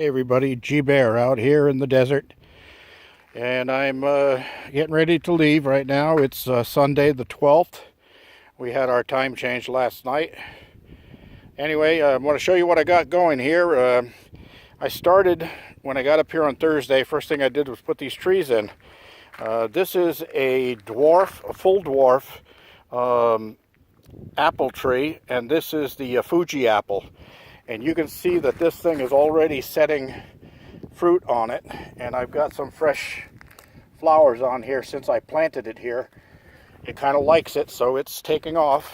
Hey everybody, G Bear out here in the desert, and I'm getting ready to leave right now. It's Sunday the 12th. We had our time change last night. Anyway, I want to show you what I got going here. I started when I got up here on Thursday. First thing I did was put these trees in. This is a full dwarf apple tree, and this is the Fuji apple. And you can see that this thing is already setting fruit on it, and I've got some fresh flowers on here since I planted it here. It kind of likes it, so it's taking off.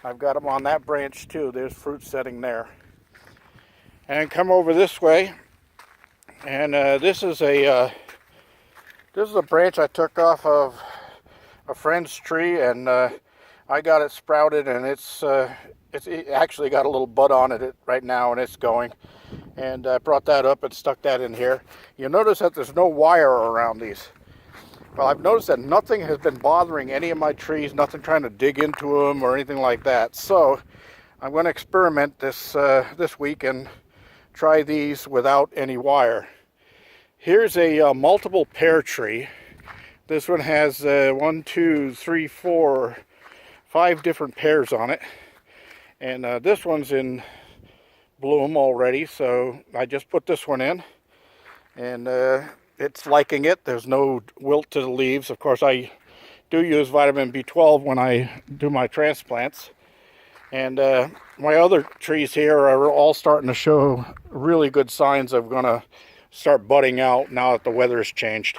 I've got them on that branch too. There's fruit setting there. And come over this way, and this is a branch I took off of a friend's tree, and I got it sprouted, and it actually got a little bud on it right now, and it's going. And I brought that up and stuck that in here. You'll notice that there's no wire around these. Well, I've noticed that nothing has been bothering any of my trees, nothing trying to dig into them or anything like that. So I'm going to experiment this week and try these without any wire. Here's a multiple pear tree. This one has 1, 2, 3, 4, 5 different pears on it. And this one's in bloom already, so I just put this one in, and it's liking it. There's no wilt to the leaves. Of course, I do use vitamin B12 when I do my transplants. And my other trees here are all starting to show really good signs of going to start budding out now that the weather has changed.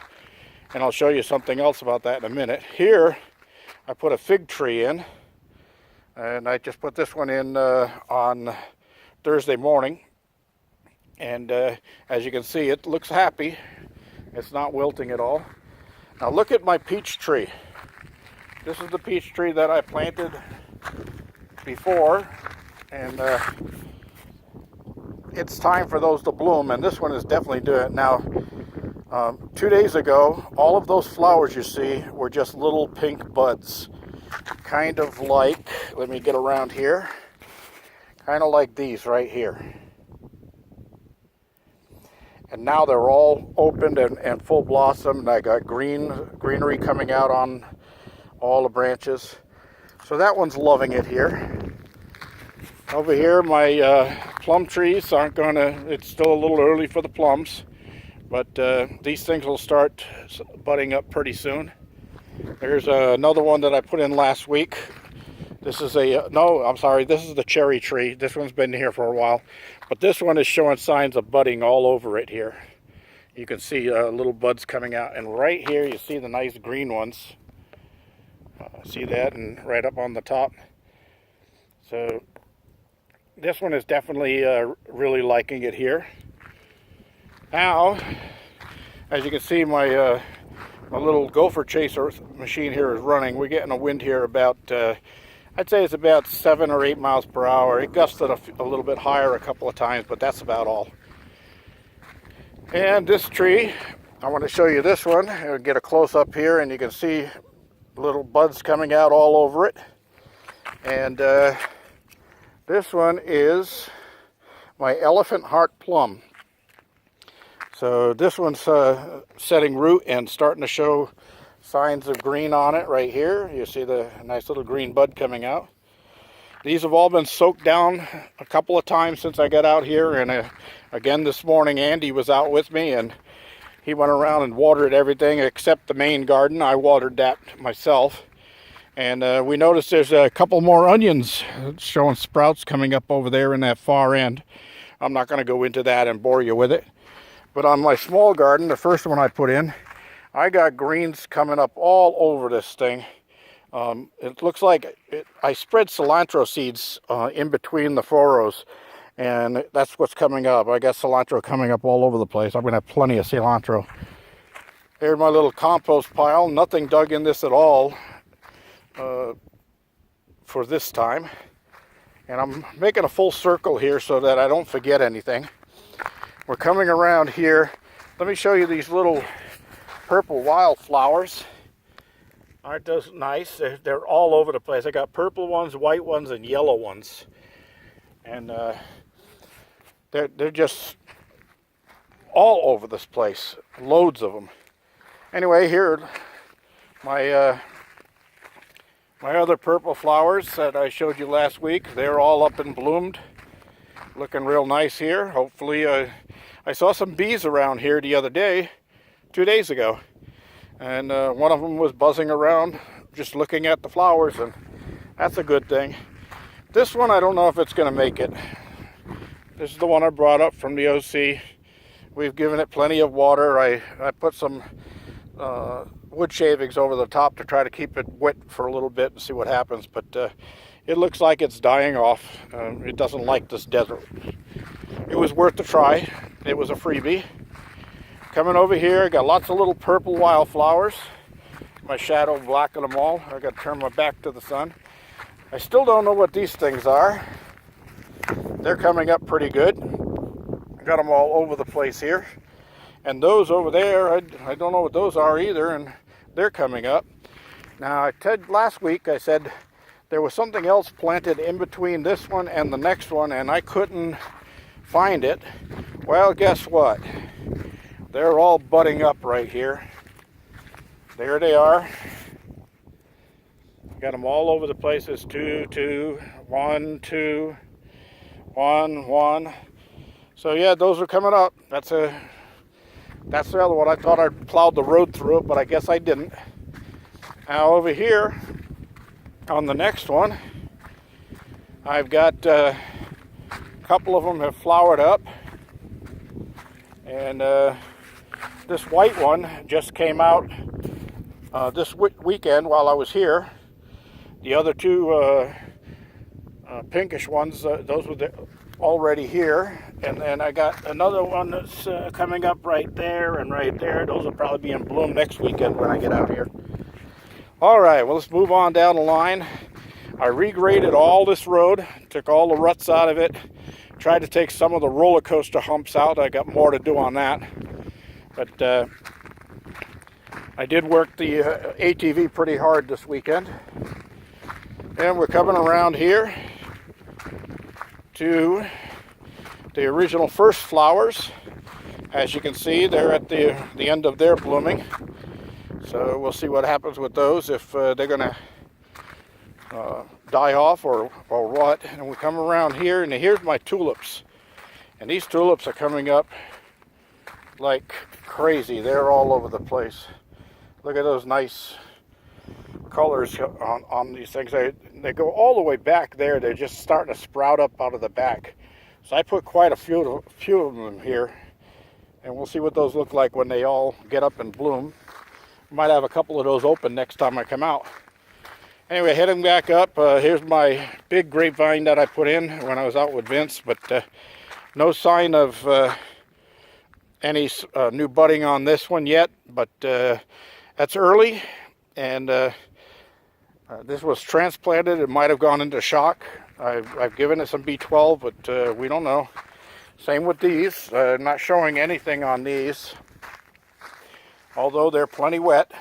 And I'll show you something else about that in a minute. Here, I put a fig tree in, and I just put this one in on Thursday morning. And as you can see, it looks happy. It's not wilting at all. Now look at my peach tree. This is the peach tree that I planted before, and it's time for those to bloom, and this one is definitely doing it now. 2 days ago, all of those flowers you see were just little pink buds, kind of like, let me get around here, kind of like these right here. And now they're all opened and full blossom, and I got greenery coming out on all the branches. So that one's loving it here. Over here, my plum trees aren't it's still a little early for the plums, but these things will start budding up pretty soon. There's another one that I put in last week. This is this is the cherry tree. This one's been here for a while, but this one is showing signs of budding all over it here. You can see little buds coming out, and right here you see the nice green ones. See that, and right up on the top. So this one is definitely really liking it here. Now, as you can see, my little gopher chaser machine here is running. We're getting a wind here about, I'd say it's about 7 or 8 miles per hour. It gusted a little bit higher a couple of times, but that's about all. And this tree, I want to show you this one. I'll get a close up here, and you can see little buds coming out all over it. And this one is my elephant heart plum. So this one's setting root and starting to show signs of green on it right here. You see the nice little green bud coming out. These have all been soaked down a couple of times since I got out here, and again this morning Andy was out with me, and he went around and watered everything except the main garden. I watered that myself. And we noticed there's a couple more onions showing sprouts coming up over there in that far end. I'm not going to go into that and bore you with it. But on my small garden, the first one I put in, I got greens coming up all over this thing. It looks like I spread cilantro seeds in between the furrows, and that's what's coming up. I got cilantro coming up all over the place. I'm going to have plenty of cilantro. Here's my little compost pile. Nothing dug in this at all for this time. And I'm making a full circle here so that I don't forget anything. We're coming around here. Let me show you these little purple wildflowers. Aren't those nice? They're all over the place. I got purple ones, white ones, and yellow ones. And they're just all over this place. Loads of them. Anyway, here my my other purple flowers that I showed you last week. They're all up and bloomed. Looking real nice here. Hopefully, I saw some bees around here the other day, 2 days ago. And one of them was buzzing around just looking at the flowers, and that's a good thing. This one, I don't know if it's going to make it. This is the one I brought up from the OC. We've given it plenty of water. I put some wood shavings over the top to try to keep it wet for a little bit and see what happens, but it looks like it's dying off. It doesn't like this desert. It was worth a try. It was a freebie. Coming over here, I got lots of little purple wildflowers. My shadow blackened them all. I got to turn my back to the sun. I still don't know what these things are. They're coming up pretty good. I got them all over the place here. And those over there, I don't know what those are either, and they're coming up. Now, I said last week, I said there was something else planted in between this one and the next one, and I couldn't find it. Well, guess what? They're all budding up right here. There they are. Got them all over the place. It's 2, 2, 1, 2, 1, 1. So yeah, those are coming up. That's the other one. I thought I plowed the road through it, but I guess I didn't. Now over here, on the next one, I've got a couple of them have flowered up. And this white one just came out this weekend while I was here. The other two pinkish ones, those were already here. And then I got another one that's coming up right there and right there. Those will probably be in bloom next weekend when I get out here. All right, well, let's move on down the line. I regraded all this road, took all the ruts out of it, tried to take some of the roller coaster humps out. I got more to do on that. But I did work the ATV pretty hard this weekend. And we're coming around here to the original first flowers. As you can see, they're at the end of their blooming. So we'll see what happens with those, if they're going to die off or what. And we come around here, and here's my tulips. And these tulips are coming up like crazy. They're all over the place. Look at those nice colors on these things. They go all the way back there. They're just starting to sprout up out of the back. So I put quite a few of them here, and we'll see what those look like when they all get up and bloom. Might have a couple of those open next time I come out. Anyway, heading back up, here's my big grapevine that I put in when I was out with Vince, but no sign of any new budding on this one yet, but that's early, and this was transplanted. It might have gone into shock. I've given it some B12, but we don't know. Same with these. I'm not showing anything on these, although they're plenty wet.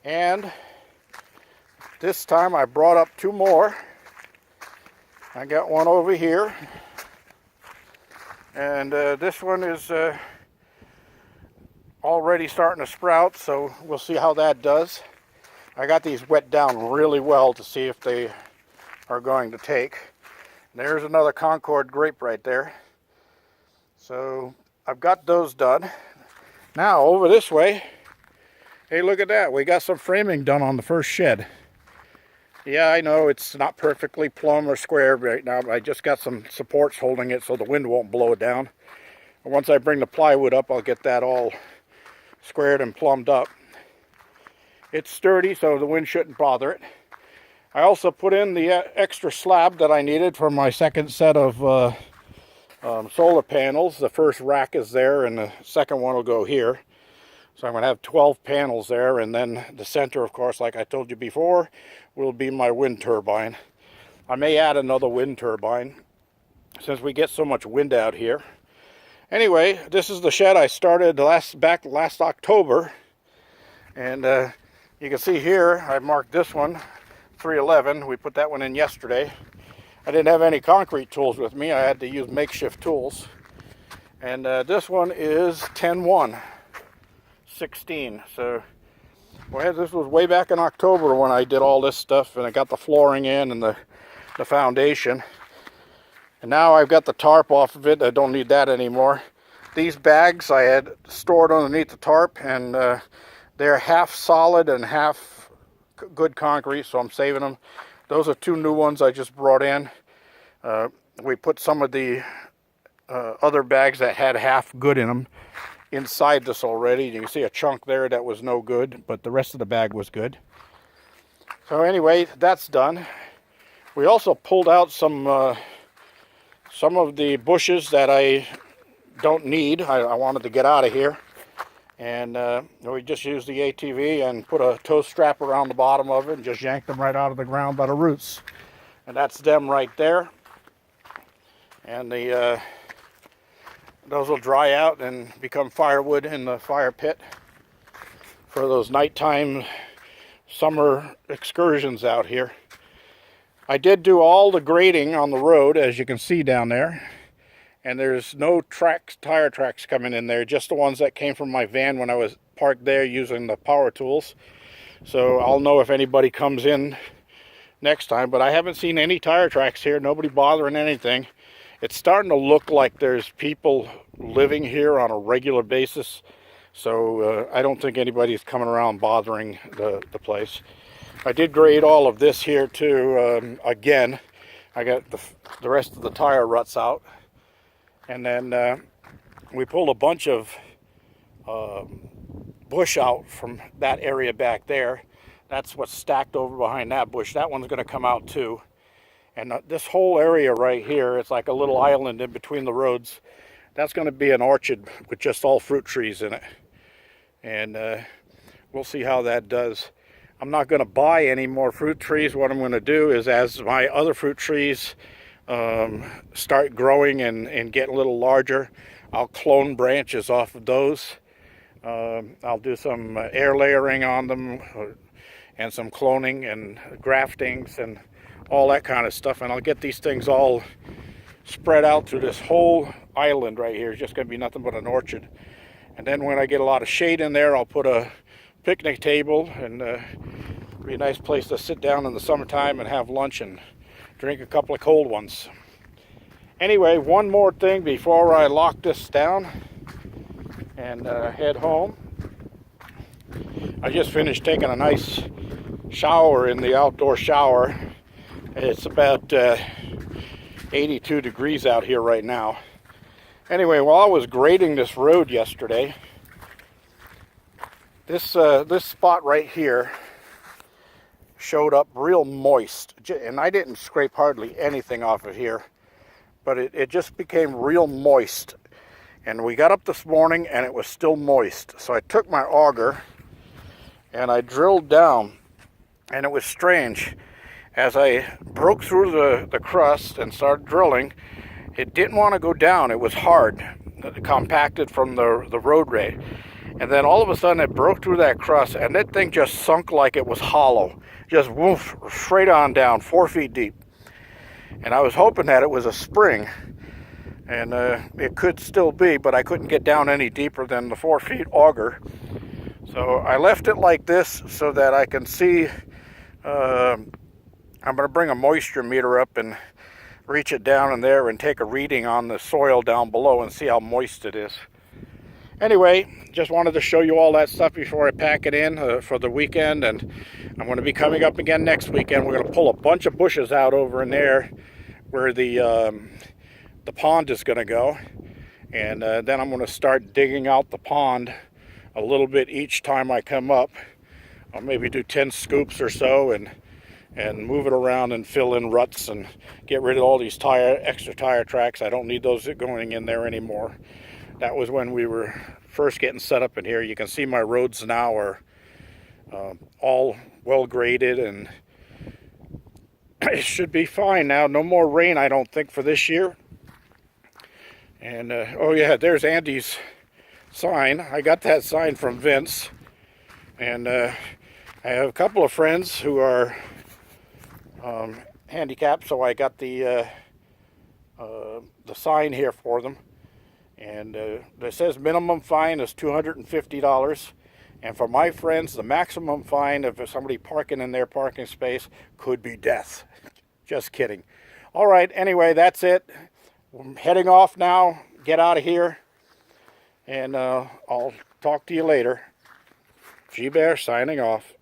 And this time I brought up two more. I got one over here, and this one is already starting to sprout, so we'll see how that does. I got these wet down really well to see if they are going to take. There's another Concord grape right there. So I've got those done. Now over this way, hey, look at that. We got some framing done on the first shed. Yeah, I know it's not perfectly plumb or square right now, but I just got some supports holding it so the wind won't blow it down. And once I bring the plywood up, I'll get that all squared and plumbed up. It's sturdy, so the wind shouldn't bother it. I also put in the extra slab that I needed for my second set of solar panels. The first rack is there, and the second one will go here. So I'm going to have 12 panels there, and then the center, of course, like I told you before, will be my wind turbine. I may add another wind turbine since we get so much wind out here. Anyway, this is the shed I started back last October, and you can see here I marked this one 311. We put that one in yesterday. I didn't have any concrete tools with me. I had to use makeshift tools. And this one is 10/1/16. So well, this was way back in October when I did all this stuff, and I got the flooring in and the foundation. And now I've got the tarp off of it. I don't need that anymore. These bags I had stored underneath the tarp, and they're half solid and half good concrete, so I'm saving them. Those are 2 new ones I just brought in. We put some of the other bags that had half good in them inside this already. You can see a chunk there that was no good, but the rest of the bag was good. So anyway, that's done. We also pulled out some of the bushes that I don't need. I wanted to get out of here. And we just used the ATV and put a tow strap around the bottom of it and just yanked them right out of the ground by the roots. And that's them right there. And those will dry out and become firewood in the fire pit for those nighttime summer excursions out here. I did do all the grading on the road, as you can see down there. And there's no tire tracks coming in there, just the ones that came from my van when I was parked there using the power tools. So I'll know if anybody comes in next time, but I haven't seen any tire tracks here, nobody bothering anything. It's starting to look like there's people living here on a regular basis, so I don't think anybody's coming around bothering the place. I did grade all of this here too, again. I got the rest of the tire ruts out. And then we pulled a bunch of bush out from that area back there. That's what's stacked over behind that bush. That one's going to come out too. And this whole area right here, it's like a little island in between the roads. That's going to be an orchard with just all fruit trees in it. And we'll see how that does. I'm not going to buy any more fruit trees. What I'm going to do is, as my other fruit trees start growing and get a little larger, I'll clone branches off of those. I'll do some air layering on them and some cloning and graftings and all that kind of stuff, and I'll get these things all spread out through this whole island right here. It's just going to be nothing but an orchard. And then when I get a lot of shade in there, I'll put a picnic table, and be a nice place to sit down in the summertime and have lunch and drink a couple of cold ones. Anyway, one more thing before I lock this down and head home. I just finished taking a nice shower in the outdoor shower. It's about 82 degrees out here right now. Anyway, while I was grading this road yesterday, this spot right here showed up real moist, and I didn't scrape hardly anything off of here, but it just became real moist. And we got up this morning and it was still moist, so I took my auger and I drilled down, and it was strange. As I broke through the crust and started drilling, it didn't want to go down. It was hard, compacted from the roadway. And then all of a sudden it broke through that crust, and that thing just sunk like it was hollow. Just woof, straight on down, 4 feet deep. And I was hoping that it was a spring, and it could still be, but I couldn't get down any deeper than the 4 feet auger. So I left it like this so that I can see. I'm going to bring a moisture meter up and reach it down in there and take a reading on the soil down below and see how moist it is. Anyway, just wanted to show you all that stuff before I pack it in for the weekend, and I'm going to be coming up again next weekend. We're going to pull a bunch of bushes out over in there where the pond is going to go, and then I'm going to start digging out the pond a little bit each time I come up. I'll maybe do 10 scoops or so and move it around and fill in ruts and get rid of all these extra tire tracks. I don't need those going in there anymore. That was when we were first getting set up in here. You can see my roads now are all well graded, and it should be fine now. No more rain, I don't think, for this year. And oh yeah, there's Andy's sign. I got that sign from Vince, and I have a couple of friends who are handicapped, so I got the sign here for them. And it says minimum fine is $250. And for my friends, the maximum fine of somebody parking in their parking space could be death. Just kidding. All right, anyway, that's it. I'm heading off now. Get out of here. And I'll talk to you later. G-Bear signing off.